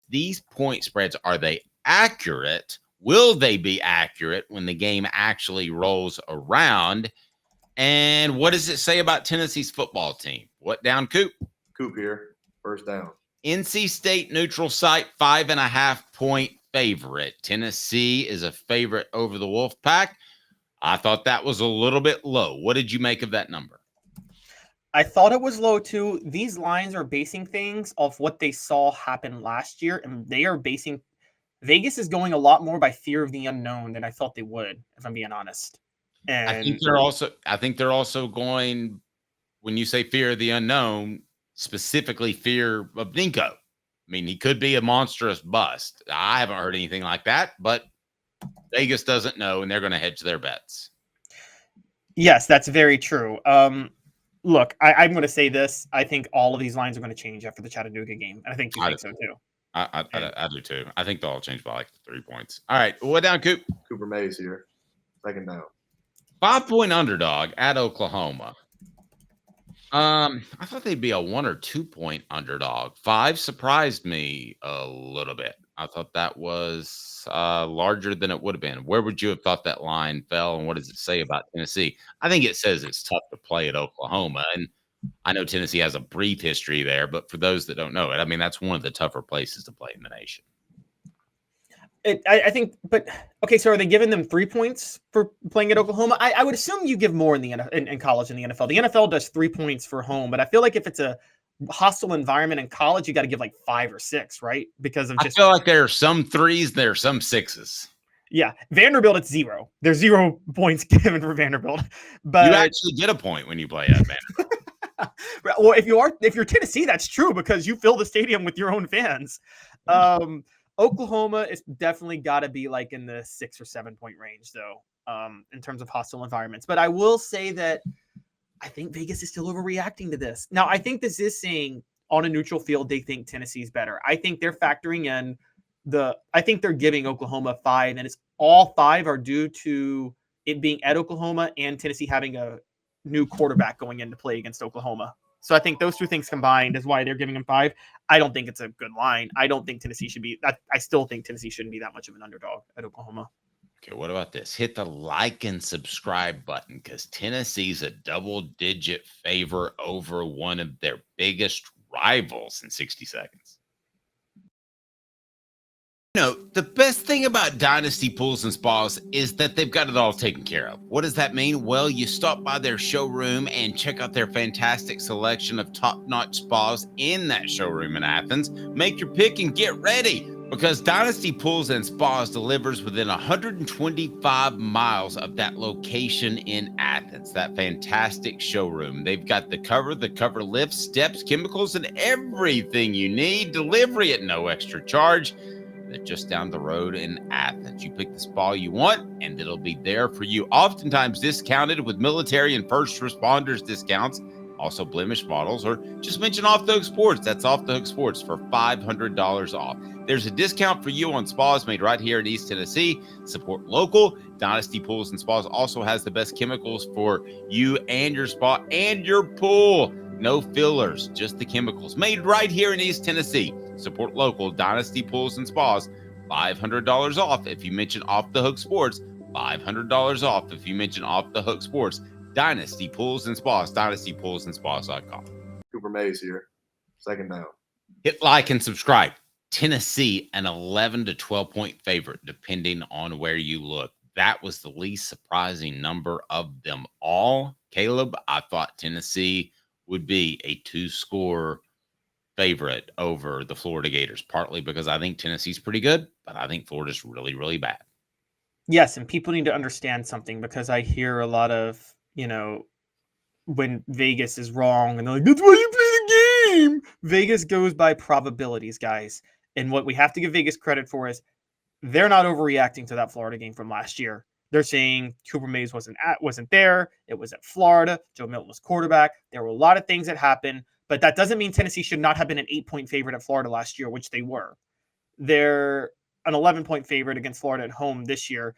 these point spreads, are they accurate? Will they be accurate when the game actually rolls around? And what does it say about Tennessee's football team? What down, Coop? Coop here. First down. NC State neutral site, 5.5-point favorite. Tennessee is a favorite over the Wolfpack. I thought that was a little bit low. What did you make of that number? I thought it was low too. These lines are basing things off what they saw happen last year, and they are basing Vegas is going a lot more by fear of the unknown than I thought they would, if I'm being honest. And I think they're also going, when you say fear of the unknown, specifically fear of Dinko. I mean, he could be a monstrous bust. I haven't heard anything like that, but Vegas doesn't know, and they're going to hedge their bets. Yes, that's very true. Look, I'm going to say this. I think all of these lines are going to change after the Chattanooga game. And I think you think so too. I do too. I think they'll all change by like 3 points. All right. What down, Coop? Cooper Mays here. Second down. 5-point underdog at Oklahoma. I thought they'd be a 1 or 2 point underdog. 5 surprised me a little bit. I thought that was larger than it would have been. Where would you have thought that line fell, and what does it say about Tennessee? I think it says it's tough to play at Oklahoma, and I know Tennessee has a brief history there, but for those that don't know it, I mean, that's one of the tougher places to play in the nation. I think, but okay, so are they giving them 3 points for playing at Oklahoma? I would assume you give more in college and the NFL. The NFL does 3 points for home, but I feel like if it's a hostile environment in college, you got to give like 5 or 6, right? Because of I feel like there are some 3s, there are some 6s. Yeah, Vanderbilt, it's 0. There's 0 points given for Vanderbilt, but you actually get a point when you play at Vanderbilt. Well, if you're Tennessee, that's true because you fill the stadium with your own fans. Oklahoma is definitely got to be like in the 6 or 7 point range, though, in terms of hostile environments. But I will say that I think Vegas is still overreacting to this. Now, I think this is saying on a neutral field they think Tennessee's better. I think they're factoring in I think they're giving Oklahoma 5, and it's all 5 are due to it being at Oklahoma and Tennessee having a new quarterback going into play against Oklahoma. So I think those 2 things combined is why they're giving them 5. I don't think it's a good line. I don't think Tennessee should be that. I still think Tennessee shouldn't be that much of an underdog at Oklahoma. Okay, what about this? Hit the like and subscribe button because Tennessee's a double-digit favor over one of their biggest rivals in 60 seconds. You know, the best thing about Dynasty Pools and Spas is that they've got it all taken care of. What does that mean? Well, you stop by their showroom and check out their fantastic selection of top-notch spas in that showroom in Athens. Make your pick and get ready because Dynasty Pools and Spas delivers within 125 miles of that location in Athens, that fantastic showroom. They've got the cover lift, steps, chemicals, and everything you need. Delivery at no extra charge. They're just down the road in Athens. You pick the spa you want, and it'll be there for you. Oftentimes discounted with military and first responders discounts. Also blemish models, or just mention Off the Hook Sports. That's Off the Hook Sports for $500 off. There's a discount for you on spas made right here in East Tennessee. Support local. Dynasty Pools and Spas also has the best chemicals for you and your spa and your pool. No fillers, just the chemicals made right here in East Tennessee. Support local. Dynasty Pools and Spas, $500 off if you mention Off the Hook Sports. $500 off if you mention Off the Hook Sports. Dynasty Pools and Spas, dynastypoolsandspas.com. Cooper Mays here. Second down. Hit like and subscribe. Tennessee, an 11 to 12 point favorite, depending on where you look. That was the least surprising number of them all. Caleb, I thought Tennessee would be a 2-score favorite over the Florida Gators, partly because I think Tennessee's pretty good, but I think Florida's really, really bad. Yes, and people need to understand something because I hear a lot of, when Vegas is wrong and they're like, that's why you play the game. Vegas goes by probabilities, guys. And what we have to give Vegas credit for is they're not overreacting to that Florida game from last year. They're saying Cooper Mays wasn't there. It was at Florida. Joe Milton was quarterback. There were a lot of things that happened, but that doesn't mean Tennessee should not have been an 8-point favorite at Florida last year, which they were. They're an 11-point favorite against Florida at home this year.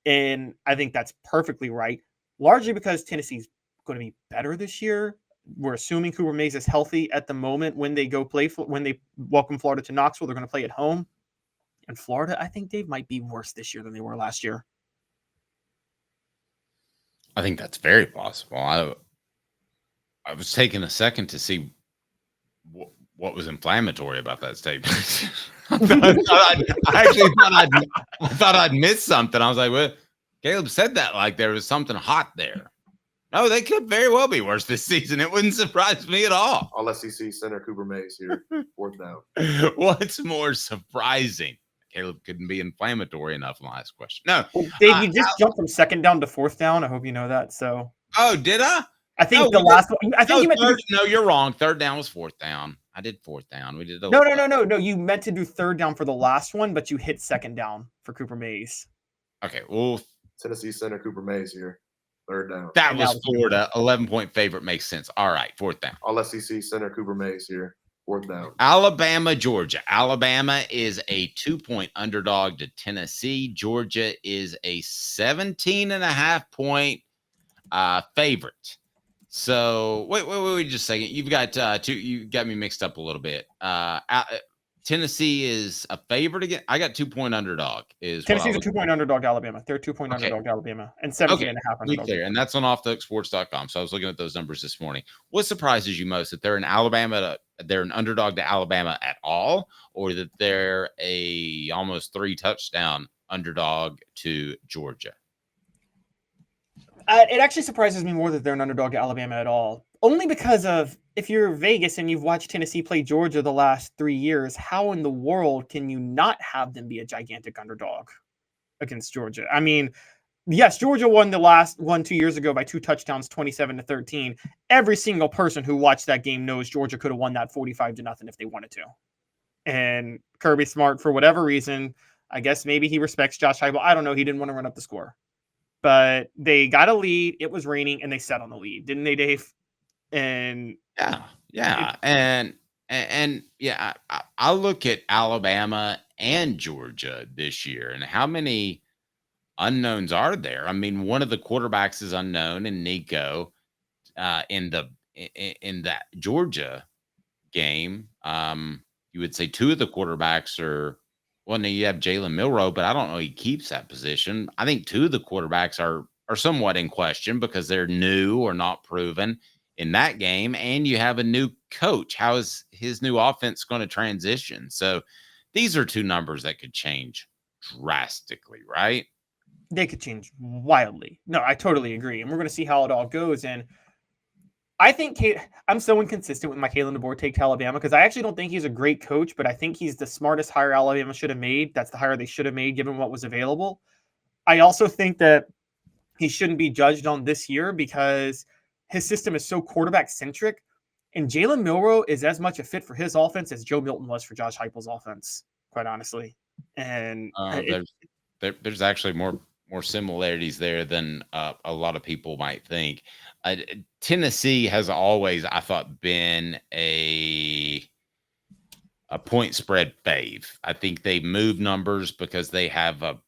And I think that's perfectly right, largely because Tennessee's going to be better this year. we're assuming Cooper Mays is healthy at the moment when they go play when they welcome Florida to Knoxville. They're going to play at home. And Florida, I think Dave might be worse this year than they were last year. I think that's very possible. I was taking a second to see what was inflammatory about that statement. I thought I'd missed something. I was like, well, Caleb said that like there was something hot there. No, they could very well be worse this season. It wouldn't surprise me at all. All SEC center Cooper Mays here. 4th down. What's more surprising? Caleb couldn't be inflammatory enough. Last question. No, well, Dave, you just jumped from 2nd down to 4th down. I hope you know that. So. Oh, did I? I think the last one. I think you meant no, you're wrong. 3rd down was 4th down. I did 4th down. We did no. You meant to do 3rd down for the last one, but you hit 2nd down for Cooper Mays. Okay, well, Tennessee center Cooper Mays here. 3rd down. That was Florida. 11-point favorite makes sense. All right, 4th down. All SEC center Cooper Mays here. 4th down. Alabama, Georgia. Alabama is a 2-point underdog to Tennessee. Georgia is a 17.5-point favorite. So wait just a second. You've got two. You got me mixed up a little bit. Tennessee is a favorite again. I got 2-point underdog. Tennessee's a 2-point underdog to Alabama. They're a 2-point underdog to Alabama and 17.5 underdog. Clear. And that's on offthesports.com. So I was looking at those numbers this morning. What surprises you most? That they're in Alabama? They're an underdog to Alabama at all, or that they're a almost 3-touchdown underdog to Georgia? It actually surprises me more that they're an underdog to Alabama at all. Only because of, if you're Vegas and you've watched Tennessee play Georgia the last 3 years, how in the world can you not have them be a gigantic underdog against Georgia? I mean, yes, Georgia won the last 2 years ago by 2 touchdowns, 27-13. Every single person who watched that game knows Georgia could have won that 45-0 if they wanted to. And Kirby Smart, for whatever reason, I guess maybe he respects Josh Heupel. I don't know. He didn't want to run up the score. But they got a lead. It was raining, and they sat on the lead, didn't they, Dave? And yeah, and yeah, I look at Alabama and Georgia this year, and how many unknowns are there? I mean, one of the quarterbacks is unknown, and Nico in that Georgia game, you would say 2 of the quarterbacks are. Well, now you have Jalen Milroe, but I don't know he keeps that position. I think 2 of the quarterbacks are somewhat in question because they're new or not proven in that game. And you have a new coach. How is his new offense going to transition? So these are 2 numbers that could change drastically, right? They could change wildly. No, I totally agree. And we're going to see how it all goes. And I think I'm so inconsistent with my Kalen DeBoer take to Alabama because I actually don't think he's a great coach, but I think he's the smartest hire Alabama should have made. That's the hire they should have made given what was available. I also think that he shouldn't be judged on this year because his system is so quarterback centric, and Jalen Milroe is as much a fit for his offense as Joe Milton was for Josh Heupel's offense, quite honestly. And there's actually more similarities there than a lot of people might think. Tennessee has always, I thought, been a point spread fave. I think they move numbers because they have a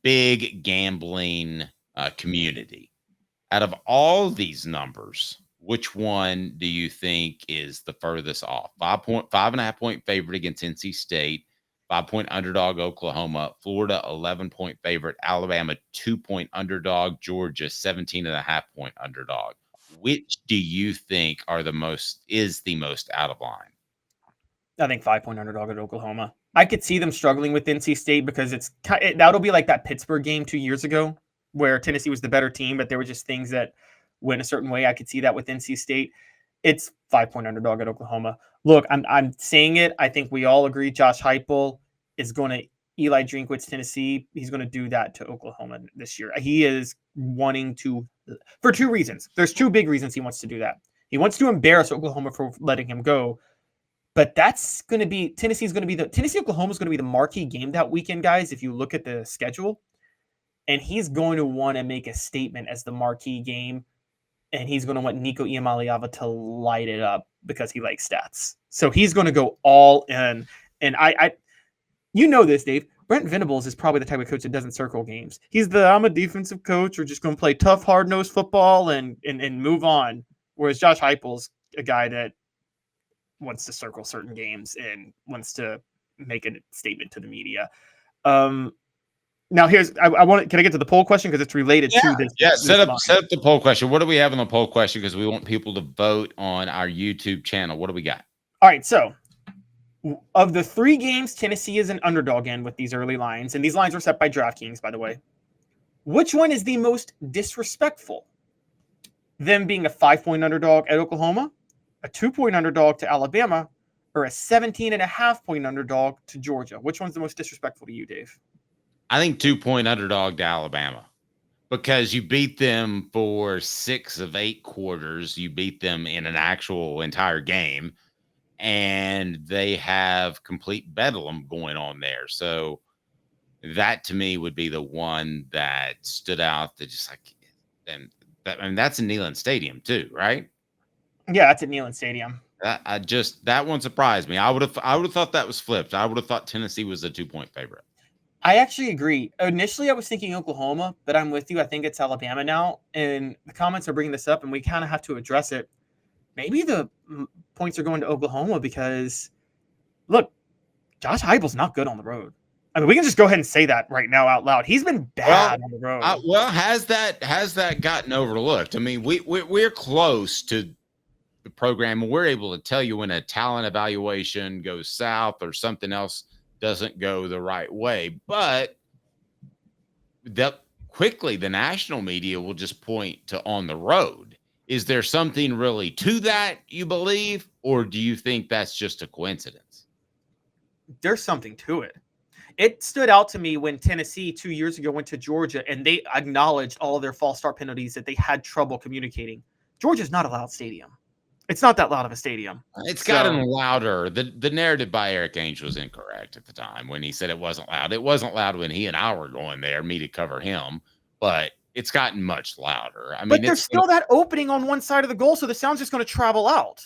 big gambling community. Out of all these numbers, which one do you think is the furthest off? 5.5 point favorite against NC State. 5-point underdog, Oklahoma. Florida, 11-point favorite. Alabama, 2-point underdog. Georgia, 17.5-point underdog. Which do you think is the most out of line? I think 5-point underdog at Oklahoma. I could see them struggling with NC State because that'll be like that Pittsburgh game 2 years ago where Tennessee was the better team, but there were just things that went a certain way. I could see that with NC State. It's 5-point underdog at Oklahoma. Look, I'm saying it. I think we all agree Josh Heupel is going to Eli Drinkwitz, Tennessee. He's going to do that to Oklahoma this year. He is wanting to, for 2 reasons. There's 2 big reasons he wants to do that. He wants to embarrass Oklahoma for letting him go. But that's going to be, Tennessee-Oklahoma is going to be the marquee game that weekend, guys, if you look at the schedule. And he's going to want to make a statement as the marquee game. And he's going to want Nico Iamaleava to light it up because he likes stats. So he's going to go all in. And I you know this, Dave. Brent Venables is probably the type of coach that doesn't circle games. He's I'm a defensive coach. We're just going to play tough, hard-nosed football and move on. Whereas Josh Heupel's a guy that wants to circle certain games and wants to make a statement to the media. Now can I get to the poll question because it's related to this. Yeah, set up the poll question. What do we have on the poll question? Because we want people to vote on our YouTube channel. What do we got? All right, so of the 3 games Tennessee is an underdog in with these early lines, and these lines were set by DraftKings, by the way, which one is the most disrespectful? Them being a 5-point underdog at Oklahoma, a 2-point underdog to Alabama, or a 17.5-point underdog to Georgia? Which one's the most disrespectful to you, Dave? I think 2-point underdog to Alabama, because you beat them for 6 of 8 quarters. You beat them in an actual entire game, and they have complete bedlam going on there. So that to me would be the one that stood out. That just like, and that's in Neyland Stadium too, right? Yeah, that's at Neyland Stadium. That one surprised me. I would have thought that was flipped. I would have thought Tennessee was a 2-point favorite. I actually agree. Initially, I was thinking Oklahoma, but I'm with you. I think it's Alabama now. And the comments are bringing this up, and we kind of have to address it. Maybe the points are going to Oklahoma because, look, Josh Heupel's not good on the road. I mean, we can just go ahead and say that right now out loud. He's been bad on the road. Has that gotten overlooked? I mean, we're close to the program, and we're able to tell you when a talent evaluation goes south or something else doesn't go the right way. But quickly, the national media will just point to on the road. Is there something really to that, you believe, or do you think that's just a coincidence? There's something to it. It stood out to me when Tennessee 2 years ago went to Georgia and they acknowledged all of their false start penalties that they had trouble communicating. Georgia's not a loud stadium. It's not that loud of a stadium. It's gotten louder. The narrative by Eric Ainge was incorrect at the time when he said it wasn't loud. It wasn't loud when he and I were going there, me to cover him, but it's gotten much louder. I mean, there's still that opening on one side of the goal, so the sound's just going to travel out.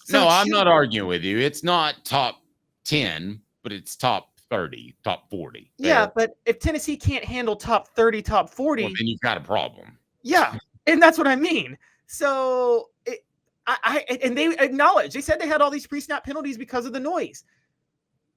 So no, I'm not arguing with you. It's not top 10, but it's top 30, top 40. Yeah, but if Tennessee can't handle top 30, top 40, well, then you've got a problem. Yeah, and that's what I mean. So and they acknowledged. They said they had all these pre-snap penalties because of the noise.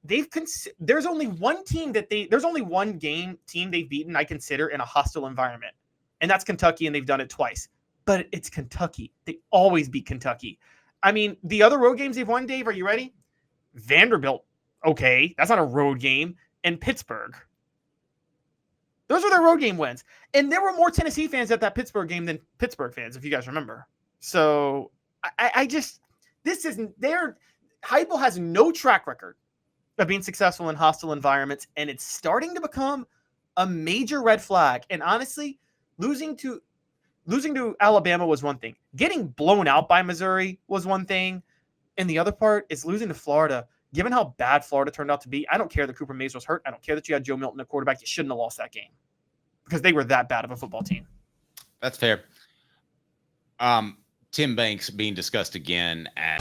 There's only one team there's only one team they've beaten I consider in a hostile environment, and that's Kentucky, and they've done it twice. But it's Kentucky. They always beat Kentucky. I mean, the other road games they've won, Dave, are you ready? Vanderbilt. Okay, that's not a road game. And Pittsburgh. Those are their road game wins. And there were more Tennessee fans at that Pittsburgh game than Pittsburgh fans, if you guys remember. So Heupel has no track record of being successful in hostile environments, and it's starting to become a major red flag. And honestly, losing to Alabama was one thing. Getting blown out by Missouri was one thing. And the other part is losing to Florida. Given how bad Florida turned out to be, I don't care that Cooper Mays was hurt. I don't care that you had Joe Milton at quarterback. You shouldn't have lost that game because they were that bad of a football team. That's fair. Tim Banks being discussed again at